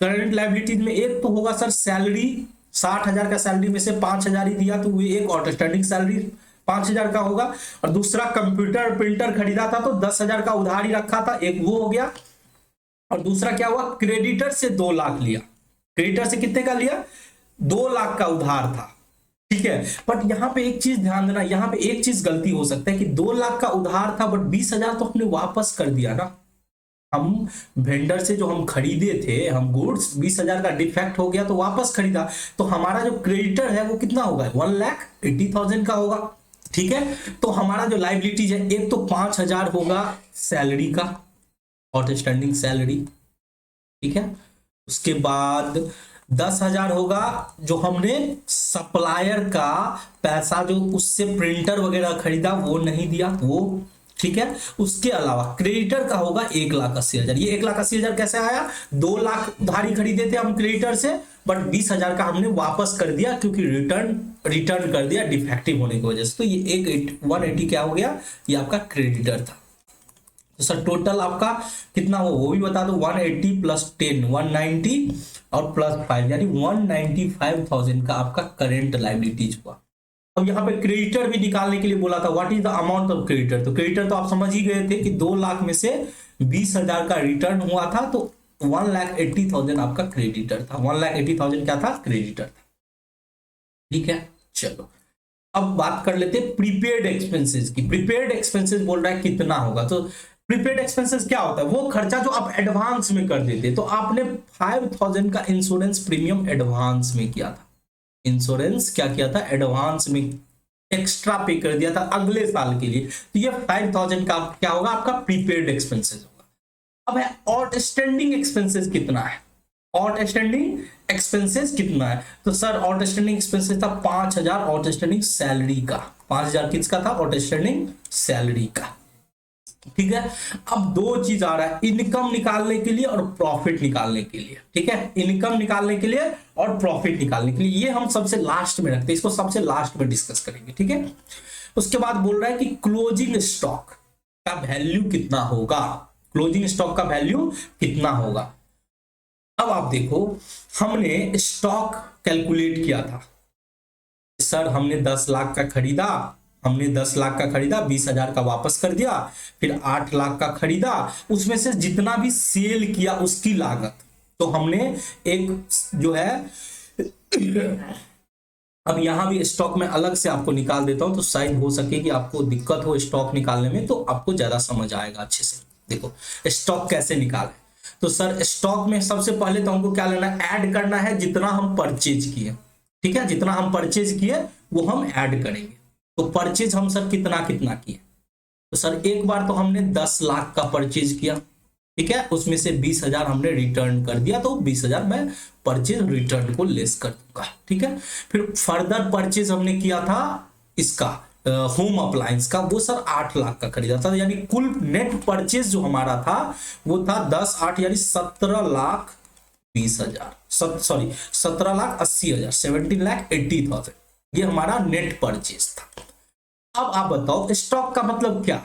करंट लायबिलिटीज में एक तो होगा सर सैलरी, 60,000 का सैलरी में से 5,000 ही दिया तो वो एक आउटस्टैंडिंग सैलरी 5,000 का होगा। और दूसरा कंप्यूटर प्रिंटर खरीदा था तो 10,000 का उधार ही रखा था, एक वो हो गया। और दूसरा क्या हुआ? क्रेडिटर से 2 लाख लिया। क्रेडिटर से कितने का लिया? 2 लाख का उधार था, ठीक है। बट यहां पे एक चीज ध्यान देना, यहां पे एक चीज गलती हो सकता है कि 2 लाख का उधार था बट 20,000 तो हमने वापस कर दिया ना। हम वेंडर से जो हम खरीदे थे, हम गुड्स 20,000 का डिफेक्ट हो गया तो वापस खरीदा, तो हमारा जो क्रेडिटर है वो कितना होगा? 1,80,000 का होगा, ठीक है। तो हमारा जो लायबिलिटीज है, एक तो 5,000 होगा सैलरी का, आउटस्टैंडिंग सैलरी, ठीक है। उसके बाद 10,000 होगा जो हमने सप्लायर का पैसा जो उससे प्रिंटर वगैरह खरीदा वो नहीं दिया, वो ठीक है। उसके अलावा क्रेडिटर का होगा 1,80,000। ये 1,80,000 कैसे आया? 2 लाख उधारी खरीदे थे हम क्रेडिटर से, बट 20,000 का हमने वापस कर दिया क्योंकि रिटर्न कर दिया डिफेक्टिव होने की वजह से। तो ये 180 क्या हो गया? ये आपका क्रेडिटर था। तो सर टोटल आपका कितना हो वो भी बता दो। 180 प्लस 10 190 और प्लस 5 यानी 195,000 का आपका करेंट लायबिलिटीज हुआ। अब यहाँ पे क्रेडिटर भी निकालने के लिए बोला था, what is the amount of creditor. तो क्रेडिटर तो आप समझ ही गए थे कि 2 लाख में से 20,000 का रिटर्न हुआ था, तो 1,80,000 आपका क्रेडिटर था। 1,80,000 क्या था? क्रेडिटर था, ठीक है। चलो अब बात कर लेते हैं प्रीपेड एक्सपेंसेस की। प्रीपेड एक्सपेंसेस बोल रहा है कितना होगा? तो प्रीपेड एक्सपेंसेस क्या होता है? वो खर्चा जो आप एडवांस में कर देते। तो आपने 5,000 का इंश्योरेंस प्रीमियम एडवांस में किया था। इंश्योरेंस क्या किया था? एडवांस में एक्स्ट्रा पे कर दिया था अगले साल के लिए, तो ये 5,000 का क्या होगा? आपका प्रीपेड एक्सपेंसेस होगा। अब है आउटस्टैंडिंग एक्सपेंसेस कितना है? आउटस्टैंडिंग एक्सपेंसेस कितना है? तो सर आउटस्टैंडिंग एक्सपेंसेस था 5,000 आउटस्टैंडिंग सैलरी का। 5,000 किसका था? आउटस्टैंडिंग सैलरी का, ठीक है। अब दो चीज आ रहा है, इनकम निकालने के लिए और प्रॉफिट निकालने के लिए, ठीक है। इनकम निकालने के लिए और प्रॉफिट निकालने के लिए, ये हम सबसे लास्ट में रखते हैं, इसको सबसे लास्ट में डिस्कस करेंगे, ठीक है। उसके बाद बोल रहा है कि क्लोजिंग स्टॉक का वैल्यू कितना होगा? क्लोजिंग स्टॉक का वैल्यू कितना होगा? अब आप देखो, हमने स्टॉक कैलकुलेट किया था। सर हमने 10 लाख का खरीदा, हमने 10 लाख का खरीदा, 20,000 का वापस कर दिया, फिर 8 लाख का खरीदा, उसमें से जितना भी सेल किया उसकी लागत, तो हमने एक जो है अब यहां भी स्टॉक में अलग से आपको निकाल देता हूं, तो शायद हो सके कि आपको दिक्कत हो स्टॉक निकालने में, तो आपको ज्यादा समझ आएगा अच्छे से। देखो स्टॉक कैसे निकाले। तो सर स्टॉक में सबसे पहले तो हमको क्या लेना है? ऐड करना है जितना हम परचेज किए, ठीक है। जितना हम परचेज किए वो हम ऐड करेंगे। तो परचेज हम सर कितना कितना किए? तो सर एक बार तो हमने 10 लाख का परचेज किया, ठीक है, उसमें से 20,000 हमने रिटर्न कर दिया, तो 20,000 मैं परचेज रिटर्न को लेस कर दूंगा, ठीक है। फिर फर्दर परचेज हमने किया था इसका होम अप्लायंस का, वो सर 8 लाख का खरीदा था, यानी कुल नेट परचेज जो हमारा था वो था 10 8 यानी 17,20,000, सॉरी 17,80,000, 17,80,000, ये हमारा नेट परचेज था। अब आप बताओ स्टॉक का मतलब क्या,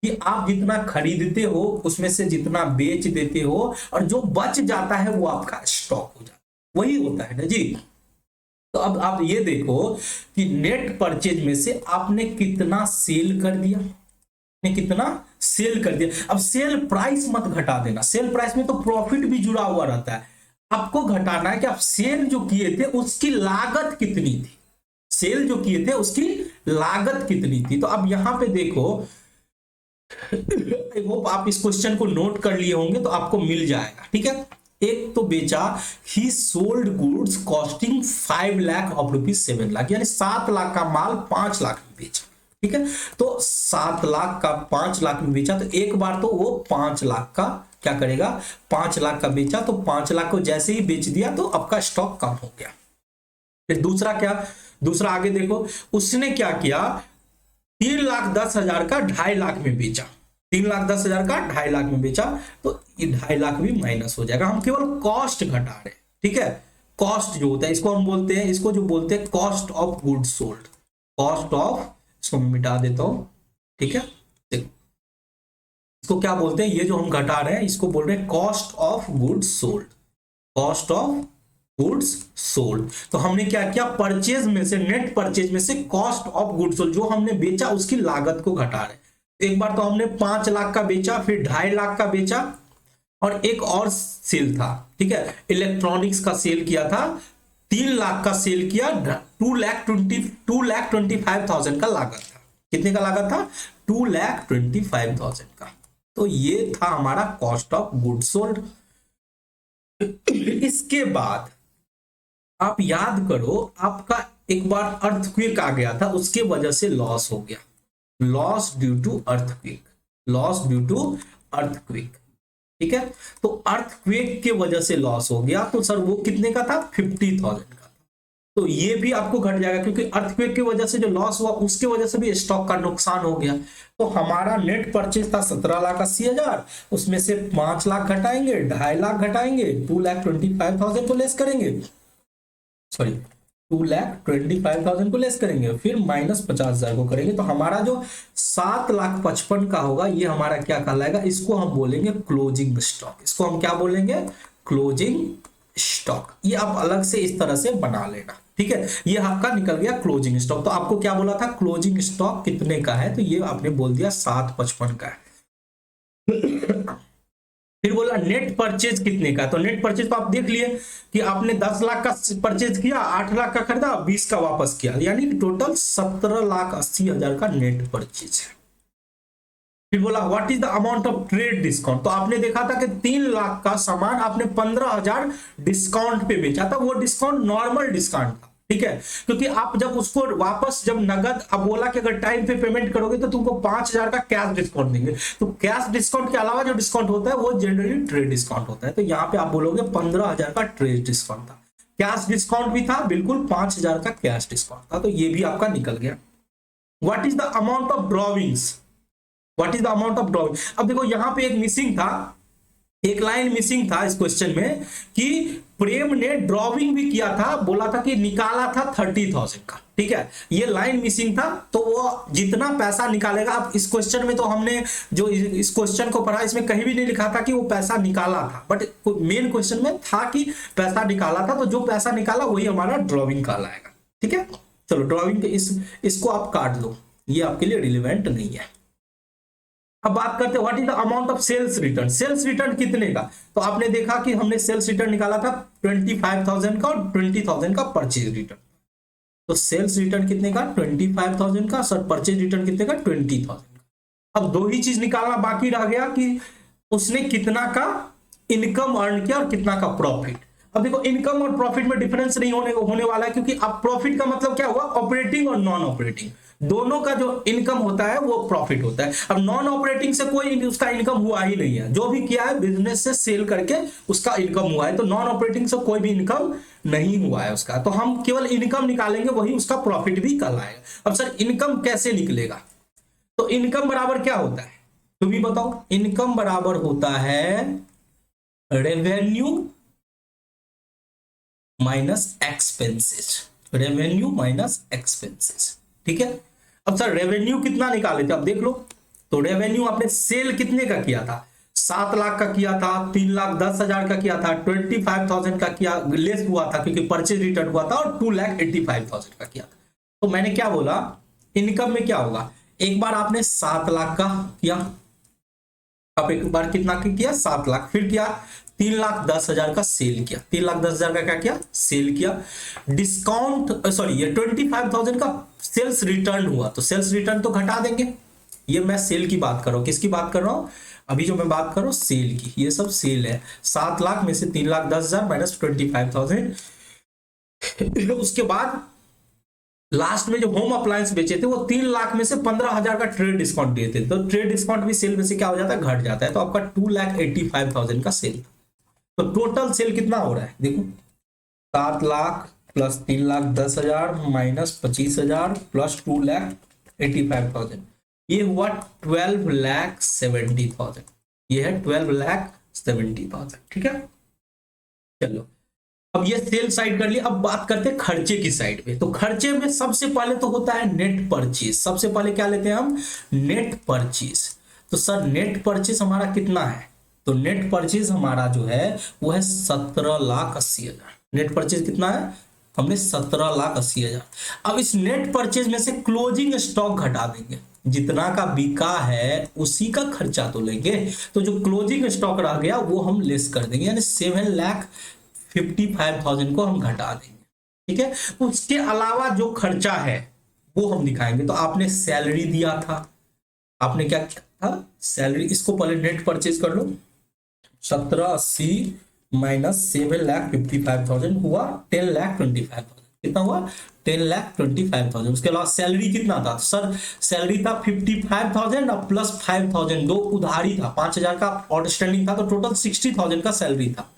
कि आप जितना खरीदते हो उसमें से जितना बेच देते हो और जो बच जाता है वो आपका स्टॉक हो जाता है, वही होता है ना जी। तो अब आप ये देखो कि नेट परचेज में से आपने कितना सेल कर दिया, ने कितना सेल कर दिया। अब सेल प्राइस मत घटा देना, सेल प्राइस में तो प्रॉफिट भी जुड़ा हुआ रहता है। आपको घटाना है कि आप सेल जो किए थे उसकी लागत कितनी थी, सेल जो किए थे उसकी लागत कितनी थी। तो अब यहां पे देखो, आई होप आप इस क्वेश्चन को नोट कर लिए होंगे तो आपको मिल जाएगा, ठीक है। एक तो बेचा, ही sold goods costing 5 lakh of rupees 7 lakh, यानी 7 लाख का माल 5 लाख में बेचा, ठीक है। तो 7 लाख का 5 लाख में बेचा, तो एक बार तो वो 5 लाख का क्या करेगा, 5 लाख का बेचा, तो 5 लाख को जैसे ही बेच दिया तो आपका स्टॉक कम हो गया। फिर दूसरा क्या, दूसरा आगे देखो, उसने क्या किया, 3,10,000 का 2.5 लाख में बेचा, 3,10,000 का 2.5 लाख में बेचा, तो ये 2.5 लाख भी माइनस हो जाएगा। हम केवल कॉस्ट घटा रहे हैं, ठीक है। कॉस्ट जो होता है इसको हम बोलते हैं, इसको जो बोलते हैं cost of goods sold, cost of, इसको मैं मिटा देता हूं, ठीक है। देखो इसको क्या बोलते हैं, ये जो हम घटा रहे हैं इसको बोल रहे हैं cost of goods sold, cost of goods sold. तो हमने क्या किया, परचेज में से, नेट परचेज में से कॉस्ट ऑफ गुड्स सोल्ड, जो हमने बेचा उसकी लागत को घटा रहे। एक बार तो हमने 5 लाख का बेचा, फिर 2.5 लाख का बेचा, और एक और सेल था, ठीक है, इलेक्ट्रॉनिक्स का सेल किया था, 3 लाख का सेल किया, 2,25,000 का लागत था। कितने का लागत था, 2,25,000 का। तो ये था हमारा कॉस्ट ऑफ गुड्स सोल्ड। इसके बाद आप याद करो, आपका एक बार अर्थक्वेक आ गया था, उसके वजह से लॉस हो गया, loss due to earthquake, loss due to earthquake, ठीक है। तो अर्थक्वेक के वजह से लॉस हो गया, तो सर वो कितने का था, 50,000 का। तो ये भी आपको घट जाएगा, क्योंकि अर्थक्वेक की वजह से जो लॉस हुआ उसके वजह से भी स्टॉक का नुकसान हो गया। तो हमारा नेट परचेज था 17,80,000, उसमें से 5 लाख घटाएंगे, 2.5 लाख घटाएंगे, 2,25,000 को लेस करेंगे, सॉरी 2,25,000 को लेस करेंगे, फिर माइनस 50,000 को करेंगे। तो हमारा जो 7,55,000 का होगा, ये हमारा क्या कहलाएगा, इसको हम बोलेंगे क्लोजिंग स्टॉक, इसको हम क्या बोलेंगे, क्लोजिंग स्टॉक। ये आप अलग से इस तरह से बना लेना, ठीक है। ये आपका निकल गया क्लोजिंग स्टॉक। तो आपको क्या बोला था, क्लोजिंग स्टॉक कितने का है, तो ये आपने बोल दिया 7,55 का है। फिर बोला नेट परचेज कितने का, तो नेट परचेज तो आप देख लिए कि आपने 10 लाख का परचेज किया, 8 लाख का खरीदा, 20 का वापस किया, यानी टोटल 17,80,000 का नेट परचेज है। फिर बोला what is the amount of trade discount, तो आपने देखा था कि 3 लाख का सामान आपने 15,000 डिस्काउंट पे बेचा था, वो डिस्काउंट नॉर्मल डिस्काउंट था, ठीक है। क्योंकि आप जब उसको वापस, जब नगद, अब बोला कि अगर टाइम पे पेमेंट करोगे तो तुमको 5,000 का कैश डिस्काउंट देंगे। तो कैश डिस्काउंट के अलावा जो डिस्काउंट होता है वो जनरली ट्रेड डिस्काउंट होता है। तो यहाँ पे आप बोलोगे 15,000 का ट्रेड डिस्काउंट था, कैश डिस्काउंट भी था, बिल्कुल 5,000 का कैश डिस्काउंट था, तो ये भी आपका निकल गया। What is the amount of drawings, what is the amount of drawing. अब देखो यहाँ पे एक मिसिंग था, एक लाइन मिसिंग था इस क्वेश्चन में, कि प्रेम ने ड्रॉविंग भी किया था, बोला था कि निकाला था 30,000 का, ठीक है, ये लाइन मिसिंग था। तो वो जितना पैसा निकालेगा, अब इस क्वेश्चन में तो हमने जो इस क्वेश्चन को पढ़ा, इसमें कहीं भी नहीं लिखा था कि वो पैसा निकाला था, बट मेन क्वेश्चन में था कि पैसा निकाला था, तो जो पैसा निकाला वही हमारा ड्रॉविंग कहलाएगा, ठीक है। चलो ड्रॉविंग के इसको आप काट दो, ये आपके लिए रिलेवेंट नहीं है। अब बात करते हैं what is the amount of sales return, sales return कितने का, तो आपने देखा कि हमने सेल्स रिटर्न निकाला था 25,000 का और 20,000 का परचेज रिटर्न। तो सेल्स रिटर्न कितने का, 25,000 का, सर परचेज रिटर्न कितने का, 20,000 का। अब दो ही चीज निकालना बाकी रह गया कि उसने कितना का इनकम अर्न किया और कितना का प्रॉफिट। अब देखो इनकम और प्रॉफिट में डिफरेंस नहीं होने वाला है, क्योंकि अब प्रॉफिट का मतलब क्या हुआ, ऑपरेटिंग और नॉन ऑपरेटिंग, दोनों का जो इनकम होता है वो प्रॉफिट होता है। अब नॉन ऑपरेटिंग से कोई उसका इनकम हुआ ही नहीं है, जो भी किया है बिजनेस से सेल करके उसका इनकम हुआ है, तो नॉन ऑपरेटिंग से कोई भी इनकम नहीं हुआ है उसका। तो हम केवल इनकम निकालेंगे, वही उसका प्रॉफिट भी कहलाएगा। अब सर इनकम कैसे निकलेगा, तो इनकम बराबर क्या होता है, तुम ही बताओ। इनकम बराबर होता है revenue minus expenses, revenue minus expenses. ठीक है, अब सर रेवेन्यू कितना निकाले थे, अब देख लो। तो रेवेन्यू आपने सेल कितने का किया था, 7 लाख का किया था, 3,10,000 का किया था, 25,000 का किया, लेस हुआ था क्योंकि परचेज रिटर्न हुआ था, और 2,85,000 का किया था। तो मैंने क्या बोला, इनकम में क्या होगा, एक बार आपने 7 लाख का किया, अब एक बार कितना किया 7 लाख, फिर किया 3,10,000 का सेल किया, 3,10,000 का क्या किया, सेल किया। डिस्काउंट सॉरी ये 25,000 का सेल्स रिटर्न हुआ, तो सेल्स रिटर्न तो घटा देंगे। ये मैं सेल की बात कर रहा हूं, किसकी बात कर रहा हूं, अभी जो मैं बात कर रहा हूं सेल की, ये सब सेल है। 7 लाख में से 3,10,000 माइनस 25,000, उसके बाद लास्ट में जो होम अप्लायंस बेचे थे वो 3 लाख में से 15,000 का ट्रेड डिस्काउंट दिए थे, तो ट्रेड डिस्काउंट भी सेल में से क्या हो जाता है, घट जाता है। तो आपका 2,85,000 का सेल। तो टोटल सेल कितना हो रहा है, देखो 7 लाख प्लस 3,10,000 माइनस 25,000 प्लस 2,85,000, ये हुआ 12,70,000। ये है 12,70,000। ठीक है, चलो अब ये सेल साइड कर लिया। अब बात करते हैं खर्चे की साइड पे। तो खर्चे में सबसे पहले तो होता है नेट परचेज। सबसे पहले क्या लेते हैं हम, नेट परचेज। तो सर नेट परचेज हमारा कितना है, तो नेट परचेज हमारा जो है वो है 17,80,000। नेट परचेज कितना है, हमने 17,80,000। अब इस नेट परचेज में से क्लोजिंग स्टॉक घटा देंगे, जितना का बिका है उसी का खर्चा तो लेंगे, तो जो क्लोजिंग स्टॉक रह गया वो हम लेस कर देंगे, यानी 7,55,000 को हम घटा देंगे। ठीक है, उसके अलावा जो खर्चा है वो हम दिखाएंगे। तो आपने सैलरी दिया था, आपने क्या किया था, सैलरी, इसको पहले नेट परचेज कर लो, 1780 माइनस 7,55,000 हुआ 10,25,000। कितना हुआ, 10,25,000। उसके अलावा सैलरी कितना था, तो सर सैलरी था 55,000 और प्लस 5,000 दो उधारी था, 5,000 का आउटस्टैंडिंग था, तो टोटल 60,000 का सैलरी था।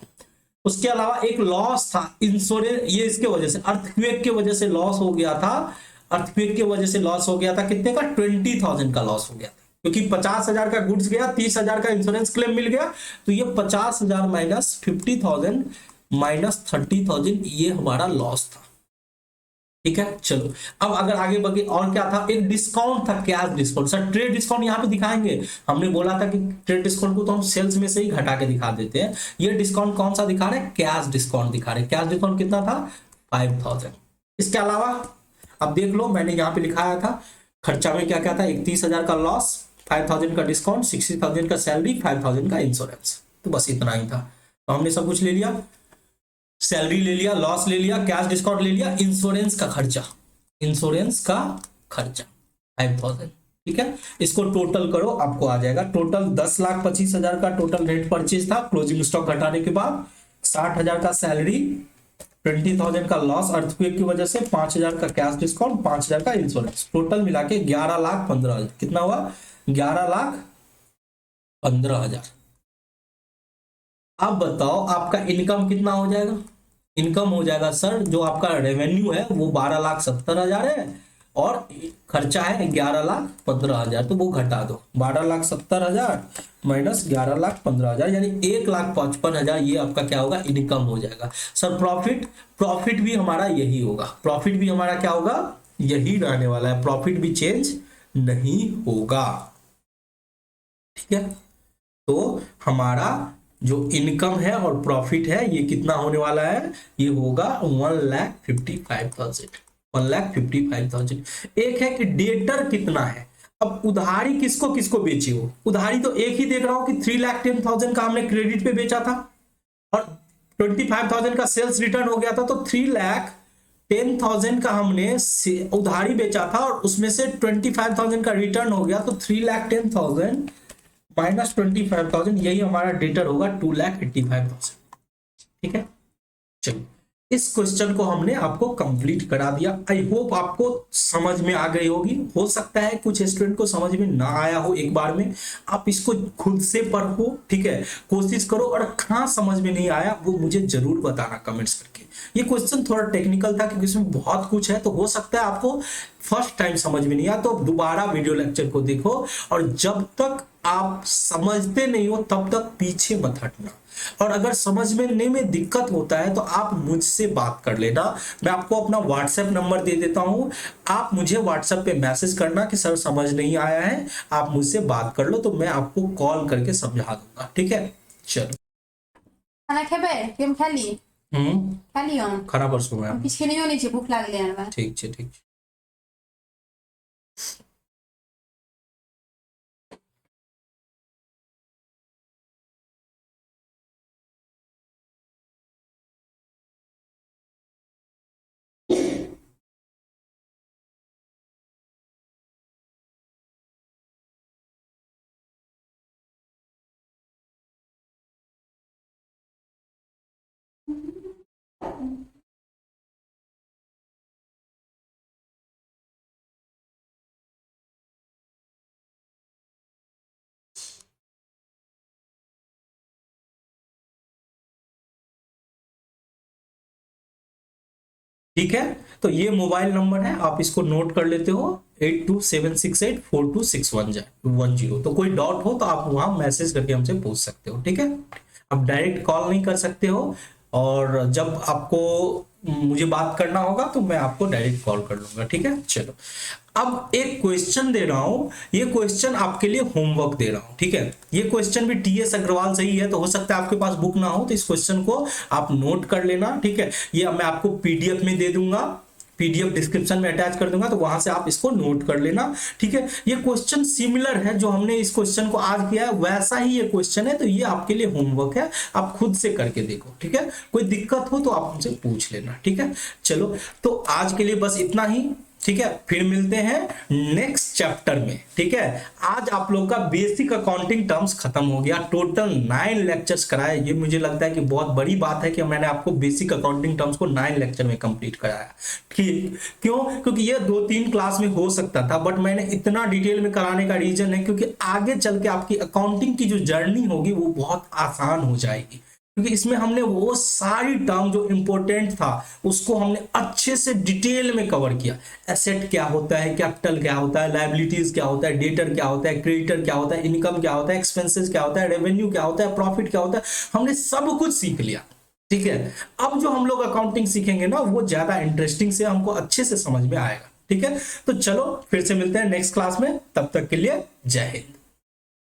उसके अलावा एक लॉस था इंश्योरेंस, ये इसके वजह से अर्थक्वेक के वजह से लॉस हो गया था, अर्थक्वेक की वजह से लॉस हो गया था, कितने का, 20,000 का लॉस हो गया था, क्योंकि 50,000 का गुड्स गया, 30,000 का इंश्योरेंस क्लेम मिल गया, तो ये 50,000 माइनस 50,000 माइनस 30,000 ये हमारा लॉस था। ठीक है, चलो अब अगर आगे बढ़े, और क्या था, एक डिस्काउंट था, cash discount. Sir trade discount यहाँ पे दिखाएंगे, हमने बोला था कि ट्रेड डिस्काउंट को तो हम सेल्स में से ही घटा के दिखा देते हैं। ये डिस्काउंट कौन सा दिखा रहे हैं, कैश डिस्काउंट दिखा रहे हैं। कैश डिस्काउंट कितना था, 5,000। इसके अलावा अब देख लो, मैंने यहाँ पे लिखाया था खर्चा में क्या क्या था, 31,000 का लॉस, 5,000 का डिस्काउंट, 60,000 का सैलरी, 5,000 का इंश्योरेंस, तो बस इतना ही था। तो हमने सब कुछ ले लिया, सैलरी ले लिया, लॉस ले लिया, कैश डिस्काउंट ले लिया, इंश्योरेंस का खर्चा, इंश्योरेंस का खर्चा 5,000। ठीक है, इसको टोटल करो, आपको आ जाएगा टोटल 10,25,000 का टोटल नेट परचेज था क्लोजिंग स्टॉक घटाने के बाद, 60,000 का सैलरी, 20,000 का लॉस अर्थक्वेक की वजह से, 5,000 का कैश डिस्काउंट, 5,000 का इंश्योरेंस, टोटल मिला के 11,15,000। कितना हुआ, 11,15,000। अब बताओ आपका इनकम कितना हो जाएगा, इनकम हो जाएगा सर, जो आपका रेवेन्यू है वो 12,70,000 है और खर्चा है 11,15,000, तो वो घटा दो, 12,70,000 माइनस 11,15,000 यानी 1,55,000, ये आपका क्या होगा, इनकम हो जाएगा। सर प्रॉफिट भी हमारा यही होगा, प्रॉफिट भी हमारा क्या होगा, यही रहने वाला है, प्रॉफिट भी चेंज नहीं होगा। ठीक है, तो हमारा जो इनकम है और प्रॉफिट है ये कितना होने वाला है, ये होगा 1,55,000, 1,55,000। एक है कि डेटर कितना है, अब उधारी किसको किसको बेची हो, उधारी तो एक ही देख रहा हूं कि 3,10,000 का हमने क्रेडिट पे बेचा था और 25,000 का सेल्स रिटर्न हो गया था, तो 3,10,000 का हमने उधारी बेचा था और उसमें से 25,000 का रिटर्न हो गया, तो 3,10,000 माइनस 25,000 यही हमारा डेटर होगा 2,85,000। ठीक है, चलिए इस क्वेश्चन को हमने आपको कंप्लीट करा दिया। आई होप आपको समझ में आ गई होगी। हो सकता है कुछ स्टूडेंट को समझ में ना आया हो, एक बार में आप इसको खुद से पढ़ो, ठीक है, कोशिश करो, और कहाँ समझ में नहीं आया वो मुझे जरूर बताना कमेंट्स करके। ये क्वेश्चन थोड़ा टेक्निकल था क्योंकि इसमें बहुत कुछ है, तो हो सकता है आपको फर्स्ट टाइम समझ में नहीं आया, तो दोबारा वीडियो लेक्चर को देखो, और जब तक आप समझते नहीं हो तब तक पीछे मत हटना, और अगर समझने में दिक्कत होता है तो आप मुझसे बात कर लेना। मैं आपको अपना व्हाट्सएप नंबर दे देता हूं, आप मुझे व्हाट्सएप पे मैसेज करना कि सर समझ नहीं आया है, आप मुझसे बात कर लो, तो मैं आपको कॉल करके समझा दूंगा। ठीक है, चलो। खाना खेबे गेम खेली खेलियो खाना परसों में किछ खेलियो नहीं छे, भूख लागले हमरा। ठीक है, ठीक। ठीक है, तो ये मोबाइल नंबर है, आप इसको नोट कर लेते हो, 8276842610। तो कोई डाउट हो तो आप वहां मैसेज करके हमसे पूछ सकते हो। ठीक है, आप डायरेक्ट कॉल नहीं कर सकते हो, और जब आपको मुझे बात करना होगा तो मैं आपको डायरेक्ट कॉल कर लूंगा। ठीक है, चलो। अब एक क्वेश्चन दे रहा हूं, ये क्वेश्चन आपके लिए होमवर्क दे रहा हूं। ठीक है, ये क्वेश्चन भी टीएस अग्रवाल से ही है, तो हो सकता है आपके पास बुक ना हो, तो इस क्वेश्चन को आप नोट कर लेना। ठीक है, ये मैं आपको पीडीएफ में दे दूंगा, पीडीएफ डिस्क्रिप्शन में अटैच कर दूंगा, तो वहां से आप इसको नोट कर लेना। ठीक है, ये क्वेश्चन सिमिलर है, जो हमने इस क्वेश्चन को आज किया है वैसा ही ये क्वेश्चन है, तो ये आपके लिए होमवर्क है, आप खुद से करके देखो। ठीक है, कोई दिक्कत हो तो आप हमसे पूछ लेना। ठीक है, चलो, तो आज के लिए बस इतना ही। ठीक है, फिर मिलते हैं नेक्स्ट चैप्टर में। ठीक है, आज आप लोग का बेसिक अकाउंटिंग टर्म्स खत्म हो गया, टोटल 9 लेक्चर्स कराए। ये मुझे लगता है कि बहुत बड़ी बात है कि मैंने आपको बेसिक अकाउंटिंग टर्म्स को 9 लेक्चर में कंप्लीट कराया। ठीक, क्यों? क्योंकि ये 2-3 क्लास में हो सकता था, बट मैंने इतना डिटेल में कराने का रीजन है क्योंकि आगे चल के आपकी अकाउंटिंग की जो जर्नी होगी वो बहुत आसान हो जाएगी, क्योंकि इसमें हमने वो सारी टर्म जो इंपॉर्टेंट था उसको हमने अच्छे से डिटेल में कवर किया। एसेट क्या होता है, कैपिटल क्या होता है, लायबिलिटीज क्या होता है, डेटर क्या होता है, क्रेडिटर क्या होता है, इनकम क्या होता है, एक्सपेंसेस क्या होता है, रेवेन्यू क्या होता है, प्रॉफिट क्या होता है, हमने सब कुछ सीख लिया। ठीक है, अब जो हम लोग अकाउंटिंग सीखेंगे ना वो ज्यादा इंटरेस्टिंग से हमको अच्छे से समझ में आएगा। ठीक है, तो चलो फिर से मिलते हैं नेक्स्ट क्लास में, तब तक के लिए जय हिंद।